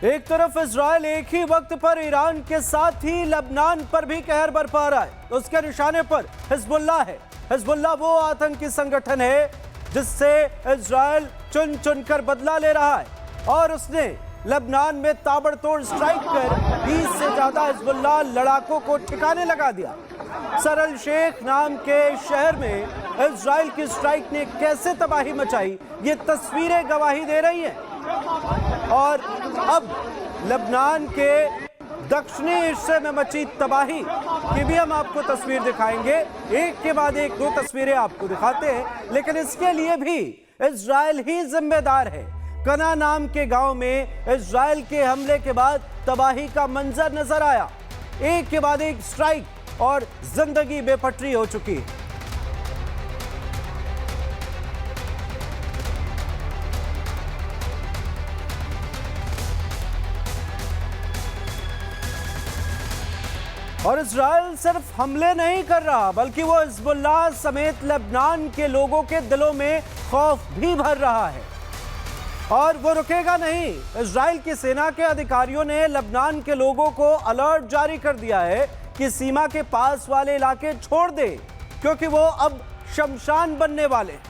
एक तरफ इजराइल एक ही वक्त पर ईरान के साथ ही लबनान पर भी कहर बरपा रहा है। उसके निशाने पर हिजबुल्लाह है। हिजबुल्लाह वो आतंकी संगठन है जिससे इजराइल चुन चुनकर बदला ले रहा है और उसने लबनान में ताबड़तोड़ स्ट्राइक कर 20 से ज्यादा हिजबुल्लाह लड़ाकों को ठिकाने लगा दिया। सरल शेख नाम के शहर में इजराइल की स्ट्राइक ने कैसे तबाही मचाई, ये तस्वीरें गवाही दे रही हैं। और अब लबनान के दक्षिणी हिस्से में मची तबाही की भी हम आपको तस्वीर दिखाएंगे। एक के बाद एक 2 तस्वीरें आपको दिखाते हैं, लेकिन इसके लिए भी इजराइल ही जिम्मेदार है। कना नाम के गांव में इजराइल के हमले के बाद तबाही का मंजर नजर आया। एक के बाद एक स्ट्राइक और जिंदगी बेपटरी हो चुकी है। और इजराइल सिर्फ हमले नहीं कर रहा, बल्कि वो हिजबुल्लाह समेत लबनान के लोगों के दिलों में खौफ भी भर रहा है और वो रुकेगा नहीं। इजराइल की सेना के अधिकारियों ने लबनान के लोगों को अलर्ट जारी कर दिया है कि सीमा के पास वाले इलाके छोड़ दे, क्योंकि वो अब शमशान बनने वाले हैं।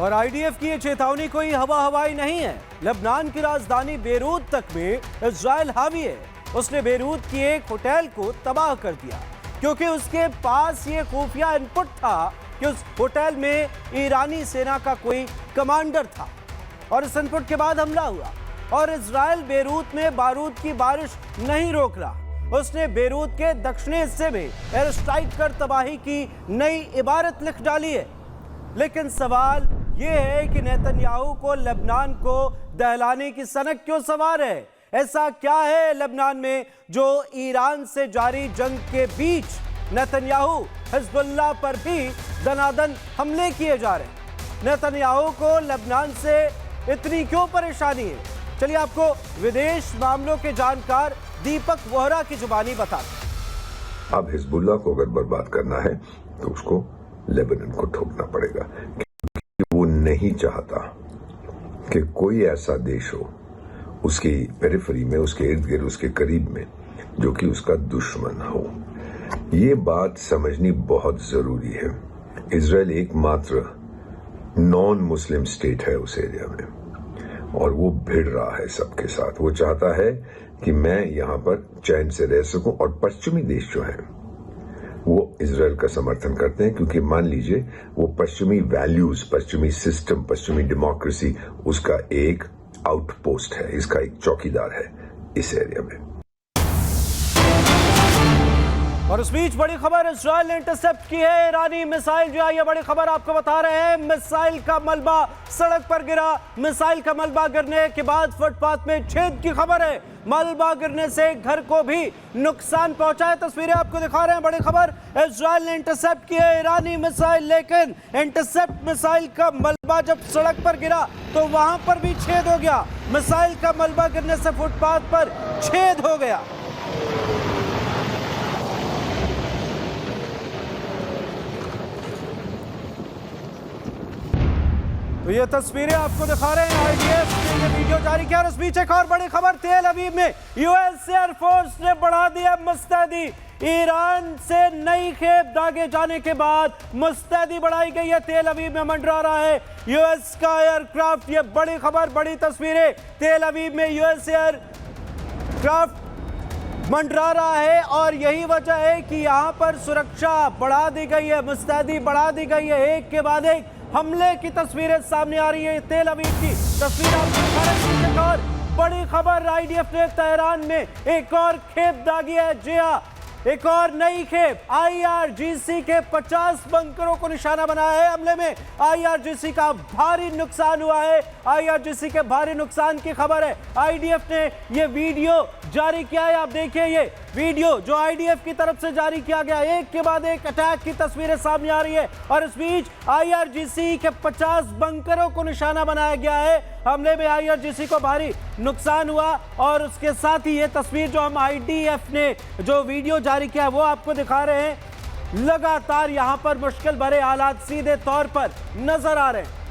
और आईडीएफ की ये चेतावनी कोई हवाई नहीं है। लबनान की राजधानी बेरूत तक में इजराइल हावी है। उसने बेरूत की एक होटल को तबाह कर दिया क्योंकि उसके पास ये खुफिया इनपुट था कि उस होटल में ईरानी सेना का कोई कमांडर था और इस इनपुट के बाद हमला हुआ। और इजराइल बेरूत में बारूद की बारिश नहीं रोक रहा। उसने बेरूत के दक्षिणी हिस्से में एयर स्ट्राइक कर तबाही की नई इबारत लिख डाली है। लेकिन सवाल यह है कि नेतन्याहू को लबनान को दहलाने की सनक क्यों सवार है? ऐसा क्या है लबनान में जो ईरान से जारी जंग के बीच नेतन्याहू हिजबुल्लाह पर भी दनादन हमले किए जा रहे हैं? नेतन्याहू को लबनान से इतनी क्यों परेशानी है? चलिए आपको विदेश मामलों के जानकार दीपक वोहरा की जुबानी बताते हैं। अब हिजबुल्लाह को अगर बर्बाद करना है तो उसको लेबनान को ठोकना पड़ेगा, क्योंकि वो नहीं चाहता कि कोई ऐसा देश हो उसकी पेरिफेरी में, उसके इर्द गिर्द, उसके करीब में, जो कि उसका दुश्मन हो। ये बात समझनी बहुत जरूरी है। इजराइल एकमात्र नॉन मुस्लिम स्टेट है उस एरिया में और वो भिड़ रहा है सबके साथ। वो चाहता है कि मैं यहां पर चैन से रह सकूं और पश्चिमी देश जो है वो इजराइल का समर्थन करते हैं, क्योंकि मान लीजिए वो पश्चिमी वैल्यूज, पश्चिमी सिस्टम, पश्चिमी डेमोक्रेसी उसका एक आउटपोस्ट है, इसका एक चौकीदार है इस एरिया में। और इस बीच बड़ी खबर इजराइल ने इंटरसेप्ट की है। ईरानी मिसाइल जो है, ये बड़ी खबर आपको बता रहे हैं। मिसाइल का मलबा सड़क पर गिरा। मिसाइल का मलबा गिरने के बाद फुटपाथ में छेद की खबर है। मलबा गिरने से घर को भी नुकसान पहुंचा है। तस्वीरें आपको दिखा रहे हैं। बड़ी खबर, इजराइल ने इंटरसेप्ट की है ईरानी मिसाइल, लेकिन इंटरसेप्ट मिसाइल का मलबा जब सड़क पर गिरा तो वहां पर भी छेद हो गया। मिसाइल का मलबा गिरने से फुटपाथ पर छेद हो गया। तो ये तस्वीरें आपको दिखा रहे हैं। आईडीएफ ने ये वीडियो जारी किया। और इस बीच एक और बड़ी खबर, तेल अवीव में यूएस एयरफोर्स ने बढ़ा दिया मुस्तैदी। ईरान से नई खेप दागे जाने के बाद मुस्तैदी बढ़ाई गई है। तेल अवीव में मंडरा रहा है यूएस का एयरक्राफ्ट। ये बड़ी खबर, बड़ी तस्वीरें। तेल अवीव में यूएस एयरक्राफ्ट मंडरा रहा है और यही वजह है कि यहाँ पर सुरक्षा बढ़ा दी गई है, मुस्तैदी बढ़ा दी गई है। एक के बाद एक हमले की तस्वीरें सामने आ रही है। तेल अवीव की तस्वीर आपको दिखा रहे हैं। और बड़ी खबर, आईडीएफ ने तेहरान में एक और खेप दागी है। जी हां, एक और नई खेप। आईआरजीसी के 50 बंकरों को निशाना बनाया है। हमले में आईआरजीसी का भारी नुकसान हुआ है। आईआरजीसी के भारी नुकसान की खबर है। आईडीएफ ने यह वीडियो जारी किया है। आप देखिए, ये वीडियो जो आईडीएफ की तरफ से जारी किया गया, एक के बाद एक अटैक की तस्वीरें सामने आ रही है और इस बीच आईआरजीसी के 50 बंकरों को निशाना बनाया गया है। हमले में आईआरजीसी को भारी नुकसान हुआ और उसके साथ ही ये तस्वीर जो हम आईडीएफ ने जो वीडियो जारी किया वो आपको दिखा रहे हैं। लगातार यहां पर मुश्किल भरे हालात सीधे तौर पर नजर आ रहे हैं।